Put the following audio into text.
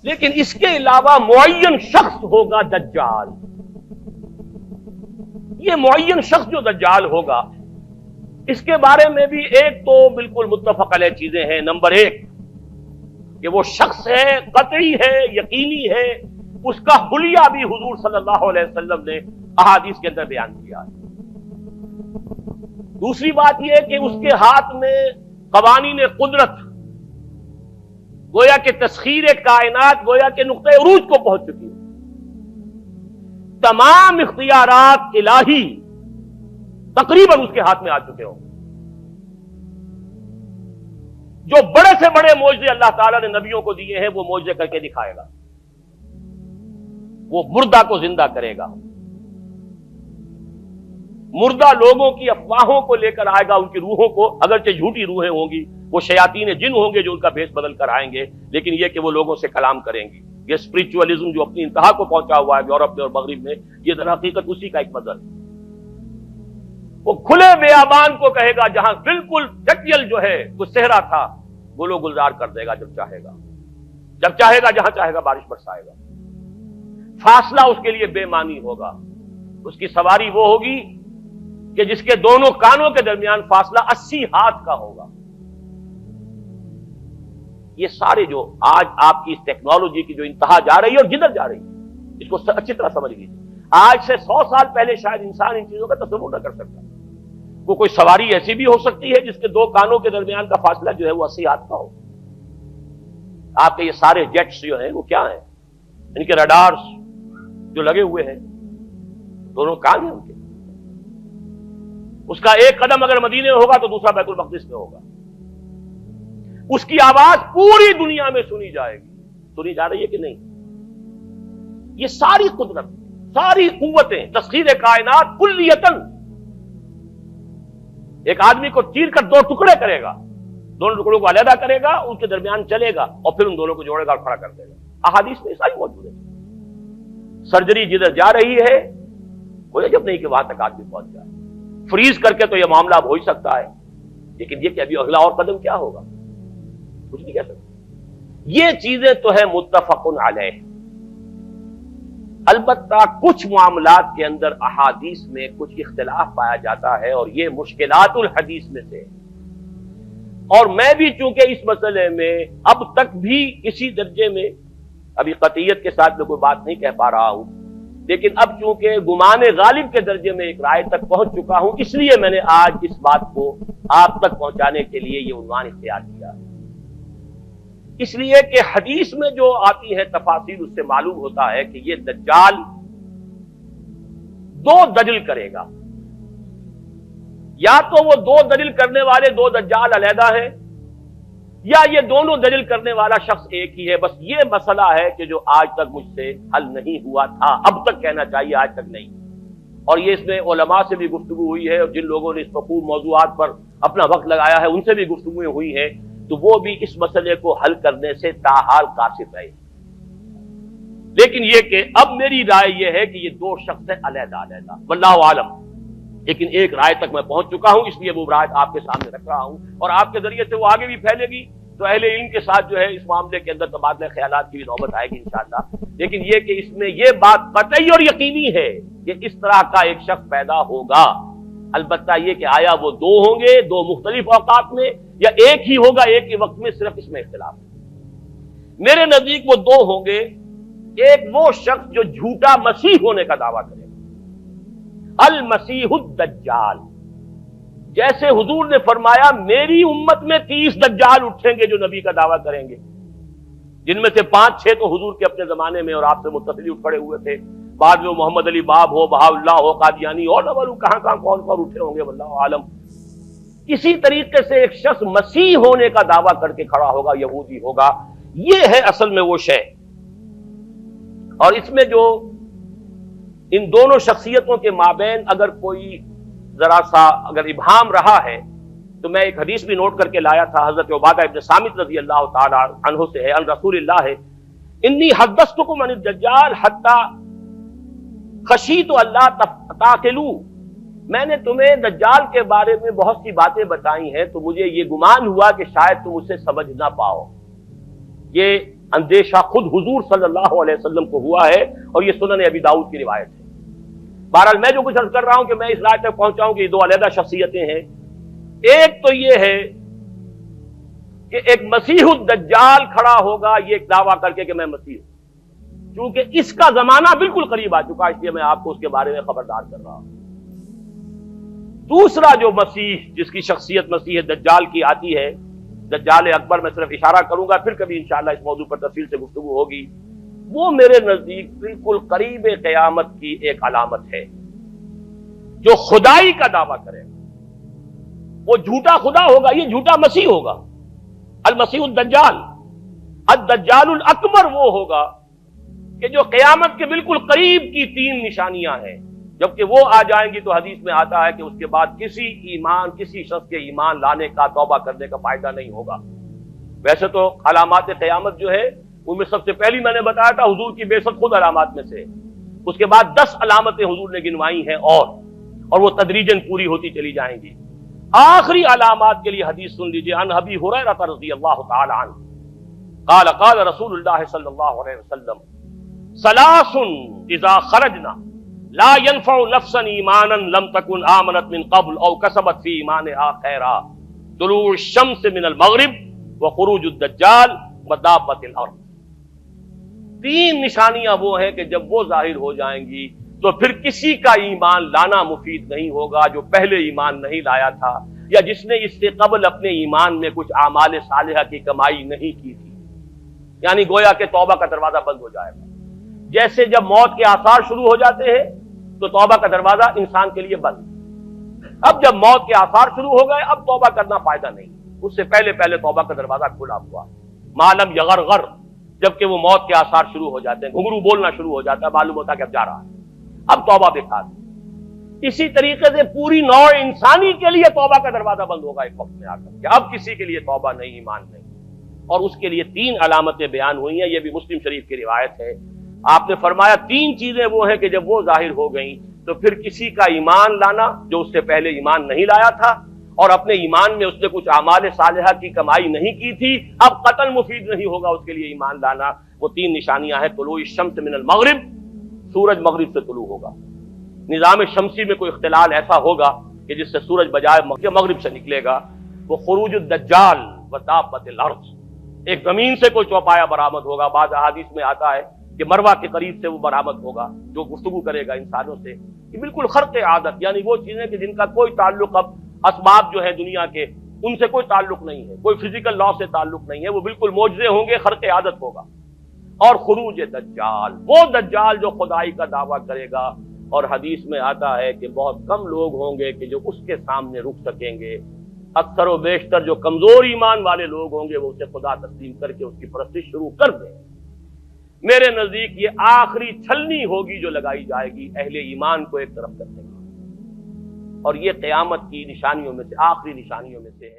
لیکن اس کے علاوہ معین شخص ہوگا دجال. یہ معین شخص جو دجال ہوگا اس کے بارے میں بھی ایک تو بالکل متفق علیہ چیزیں ہیں. نمبر ایک کہ وہ شخص ہے، قطعی ہے، یقینی ہے، اس کا حلیہ بھی حضور صلی اللہ علیہ وسلم نے احادیث کے اندر بیان کیا ہے. دوسری بات یہ کہ اس کے ہاتھ میں قوانین قدرت، گویا کہ تسخیر کائنات گویا کہ نقطۂ عروج کو پہنچ چکی ہے. تمام اختیارات الہی تقریباً اس کے ہاتھ میں آ چکے ہوں. جو بڑے سے بڑے معجزے اللہ تعالیٰ نے نبیوں کو دیے ہیں وہ معجزے کر کے دکھائے گا. وہ مردہ کو زندہ کرے گا، مردہ لوگوں کی افواہوں کو لے کر آئے گا، ان کی روحوں کو، اگرچہ جھوٹی روحیں ہوں گی، وہ شیاطین جن ہوں گے جو ان کا بھیس بدل کر آئیں گے، لیکن یہ کہ وہ لوگوں سے کلام کریں گی. یہ اسپرچولیزم جو اپنی انتہا کو پہنچا ہوا ہے یورپ میں اور مغرب میں، یہ در حقیقت اسی کا ایک مظہر ہے. وہ کھلے بیابان کو کہے گا جہاں بالکل ٹکیل جو ہے وہ صحرا تھا، گل و گلزار کر دے گا جب چاہے گا، جب چاہے گا، جہاں چاہے گا بارش برسائے گا. فاصلہ اس کے لیے بے معنی ہوگا. اس کی سواری وہ ہوگی کہ جس کے دونوں کانوں کے درمیان فاصلہ 80 ہاتھ کا ہوگا. یہ سارے جو آج آپ کی اس ٹیکنالوجی کی جو انتہا جا رہی ہے اور جدھر جا رہی ہے، اس کو اچھی طرح سمجھ لیجیے. آج سے 100 سال پہلے شاید انسان ان چیزوں کا تصور نہ کر سکتا. وہ کوئی سواری ایسی بھی ہو سکتی ہے جس کے دو کانوں کے درمیان کا فاصلہ جو ہے وہ 80 ہاتھ کا ہو. آپ کے یہ سارے جیٹس جو ہیں وہ کیا ہیں؟ ان کے رڈارز جو لگے ہوئے ہیں، دونوں کان ہیں ان کے. اس کا ایک قدم اگر مدینے میں ہوگا تو دوسرا بیت المقدس میں ہوگا. اس کی آواز پوری دنیا میں سنی جائے گی. سنی جا رہی ہے کہ نہیں؟ یہ ساری قدرت، ساری قوتیں، تسخیر کائنات کلیتاً ایک آدمی کو چیر کر دو ٹکڑے کرے گا، دونوں ٹکڑوں کو علیحدہ کرے گا، ان کے درمیان چلے گا اور پھر ان دونوں کو جوڑے گا اور کھڑا کر دے گا. احادیث میں ساری موجود ہے. سرجری جدھر جا رہی ہے کوئی عجب نہیں کہ وہاں تک آدمی پہنچ جائے. فریز کر کے تو یہ معاملہ اب ہو ہی سکتا ہے، لیکن یہ کہ ابھی اگلا اور قدم کیا ہوگا کچھ نہیں کہہ سکتے. یہ چیزیں تو ہیں متفق علیہ. البتہ کچھ معاملات کے اندر احادیث میں کچھ اختلاف پایا جاتا ہے اور یہ مشکلات الحدیث میں سے. اور میں بھی چونکہ اس مسئلے میں اب تک بھی اسی درجے میں، ابھی قطعیت کے ساتھ میں کوئی بات نہیں کہہ پا رہا ہوں، لیکن اب چونکہ گمان غالب کے درجے میں ایک رائے تک پہنچ چکا ہوں، اس لیے میں نے آج اس بات کو آپ تک پہنچانے کے لیے یہ عنوان اختیار کیا. اس لیے کہ حدیث میں جو آتی ہے تفاصیل اس سے معلوم ہوتا ہے کہ یہ دجال دو دجل کرے گا. یا تو وہ دو دجل کرنے والے دو دجال علیحدہ ہیں، یا یہ دونوں دجل کرنے والا شخص ایک ہی ہے. بس یہ مسئلہ ہے کہ جو آج تک مجھ سے حل نہیں ہوا تھا، اب تک کہنا چاہیے آج تک نہیں. اور یہ اس میں علماء سے بھی گفتگو ہوئی ہے، اور جن لوگوں نے اس مفہوم موضوعات پر اپنا وقت لگایا ہے ان سے بھی گفتگویں ہوئی ہیں، تو وہ بھی اس مسئلے کو حل کرنے سے تاحال قاصر رہے. لیکن یہ کہ اب میری رائے یہ ہے کہ یہ دو شخص ہیں علیحدہ علیحدہ، واللہ عالم. لیکن ایک رائے تک میں پہنچ چکا ہوں، اس لیے وہ رائے آپ کے سامنے رکھ رہا ہوں، اور آپ کے ذریعے سے وہ آگے بھی پھیلے گی تو اہل علم کے ساتھ جو ہے اس معاملے کے اندر تبادلہ خیالات کی بھی نوبت آئے گی انشاءاللہ. لیکن یہ کہ اس میں یہ بات قطعی اور یقینی ہے کہ اس طرح کا ایک شخص پیدا ہوگا. البتہ یہ کہ آیا وہ دو ہوں گے دو مختلف اوقات میں، یا ایک ہی ہوگا ایک ہی وقت میں، صرف اس میں اختلاف ہے. میرے نزدیک وہ دو ہوں گے. ایک وہ شخص جو جھوٹا مسیح ہونے کا دعویٰ کرے گا، المسیح الدجال. جیسے حضور نے فرمایا میری امت میں 30 دجال اٹھیں گے جو نبی کا دعویٰ کریں گے، جن میں سے 5-6 تو حضور کے اپنے زمانے میں اور آپ سے متصل اٹھ کھڑے ہوئے تھے. بعد میں محمد علی باب ہو، بہاء اللہ ہو، قادیانی، اور نہ معلوم کہاں کہاں کون کون اٹھے ہوں گے، واللہ عالم. اسی طریقے سے ایک شخص مسیح ہونے کا دعویٰ کر کے کھڑا ہوگا، یہودی ہوگا. یہ ہے اصل میں وہ شے. اور اس میں جو ان دونوں شخصیتوں کے مابین اگر کوئی ذرا سا اگر ابہام رہا ہے تو میں ایک حدیث بھی نوٹ کر کے لایا تھا، حضرت عبادہ ابن صامت رضی اللہ تعالی عنہ سے ہے، عن رسول اللہ ہے، انی حدثتکم عن الدجال حتی خشیت اللہ تعقلوا. میں نے تمہیں دجال کے بارے میں بہت سی باتیں بتائی ہیں تو مجھے یہ گمان ہوا کہ شاید تم اسے سمجھ نہ پاؤ. یہ اندیشہ خود حضور صلی اللہ علیہ وسلم کو ہوا ہے، اور یہ سنن ابی داؤد کی روایت ہے۔ بہرحال میں جو کچھ عرض کر رہا ہوں کہ میں اس رائے تک پہنچا ہوں کہ یہ دو علیحدہ شخصیتیں ہیں۔ ایک تو یہ ہے کہ ایک مسیح الدجال کھڑا ہوگا یہ ایک دعویٰ کر کے کہ میں مسیح ہوں، چونکہ اس کا زمانہ بالکل قریب آ چکا، اس لیے میں آپ کو اس کے بارے میں خبردار کر رہا ہوں۔ دوسرا جو مسیح جس کی شخصیت مسیح دجال کی آتی ہے، دجال اکبر، میں صرف اشارہ کروں گا، پھر کبھی انشاءاللہ اس موضوع پر تفصیل سے گفتگو ہوگی، وہ میرے نزدیک بالکل قریب قیامت کی ایک علامت ہے۔ جو خدائی کا دعویٰ کرے وہ جھوٹا خدا ہوگا، یہ جھوٹا مسیح ہوگا، المسیح الدجال۔ الدجال الاکبر وہ ہوگا کہ جو قیامت کے بالکل قریب کی تین نشانیاں ہیں، جبکہ وہ آ جائیں گی تو حدیث میں آتا ہے کہ اس کے بعد کسی شخص کے ایمان لانے کا، توبہ کرنے کا فائدہ نہیں ہوگا۔ ویسے تو علامات قیامت جو ہے ان میں سب سے پہلی میں نے بتایا تھا حضور کی بعثت خود علامات میں سے، اس کے بعد 10 علامتیں حضور نے گنوائی ہیں، اور وہ تدریجاً پوری ہوتی چلی جائیں گی۔ آخری علامات کے لیے حدیث سن لیجئے، عن ابی ہریرہ رضی اللہ تعالی عنہ قال قال رسول اللہ صلی اللہ علیہ وسلم ثلاث اذا خرجنا لا ينفع نفسا ایمانا لم تكن آمنت من قبل او کسبت فی ایمانها خیرا، طلوع الشمس من المغرب وخروج الدجال ودابۃ الارض۔ تین نشانیاں وہ ہیں کہ جب وہ ظاہر ہو جائیں گی تو پھر کسی کا ایمان لانا مفید نہیں ہوگا جو پہلے ایمان نہیں لایا تھا، یا جس نے اس سے قبل اپنے ایمان میں کچھ اعمال صالحہ کی کمائی نہیں کی تھی۔ یعنی گویا کہ توبہ کا دروازہ بند ہو جائے گا۔ جیسے جب موت کے آثار شروع ہو جاتے ہیں تو توبہ کا دروازہ انسان کے لیے بند۔ اب جب موت کے آثار شروع ہو گئے اب توبہ کرنا فائدہ نہیں، اس سے پہلے توبہ کا دروازہ کھلا ہوا۔ معلوم یغرغر، جبکہ وہ موت کے آثار شروع ہو جاتے ہیں، گھنگرو بولنا شروع ہو جاتا ہے، معلوم ہوتا ہے کہ اب جا رہا ہے، اب توبہ بیکار۔ اسی طریقے سے پوری نوع انسانی کے لیے توبہ کا دروازہ بند ہوگا ایک وقت میں آ کر کہ اب کسی کے لیے توبہ نہیں، ایمان نہیں، اور اس کے لیے 3 علامتیں بیان ہوئی ہیں، یہ بھی مسلم شریف کی روایت ہے۔ آپ نے فرمایا 3 چیزیں وہ ہیں کہ جب وہ ظاہر ہو گئیں تو پھر کسی کا ایمان لانا جو اس سے پہلے ایمان نہیں لایا تھا، اور اپنے ایمان میں اس نے کچھ اعمال صالحہ کی کمائی نہیں کی تھی، اب قتل مفید نہیں ہوگا اس کے لیے ایمان لانا۔ وہ 3 نشانیاں ہیں، طلوع الشمس من المغرب، سورج مغرب سے طلوع ہوگا۔ نظام شمسی میں کوئی اختلال ایسا ہوگا کہ جس سے سورج بجائے مغرب سے نکلے گا۔ وہ خروج الدجال ودابۃ الارض، ایک زمین سے کوئی چوپایا برآمد ہوگا، بعض احادیث میں آتا ہے کہ مروہ کے قریب سے وہ برآمد ہوگا جو گفتگو کرے گا انسانوں سے۔ یہ بالکل خرق عادت، یعنی وہ چیزیں کہ جن کا کوئی تعلق اب اسباب جو ہے دنیا کے ان سے کوئی تعلق نہیں ہے، کوئی فزیکل لا سے تعلق نہیں ہے، وہ بالکل معجزے ہوں گے، خرق عادت ہوگا۔ اور خروج دجال، وہ دجال جو خدائی کا دعویٰ کرے گا، اور حدیث میں آتا ہے کہ بہت کم لوگ ہوں گے کہ جو اس کے سامنے رک سکیں گے، اکثر و بیشتر جو کمزور ایمان والے لوگ ہوں گے وہ اسے خدا تسلیم کر کے اس کی پرستش شروع کر دیں۔ میرے نزدیک یہ آخری چھلنی ہوگی جو لگائی جائے گی اہل ایمان کو ایک طرف کرنے کی، اور یہ قیامت کی نشانیوں میں سے آخری نشانیوں میں سے ہے۔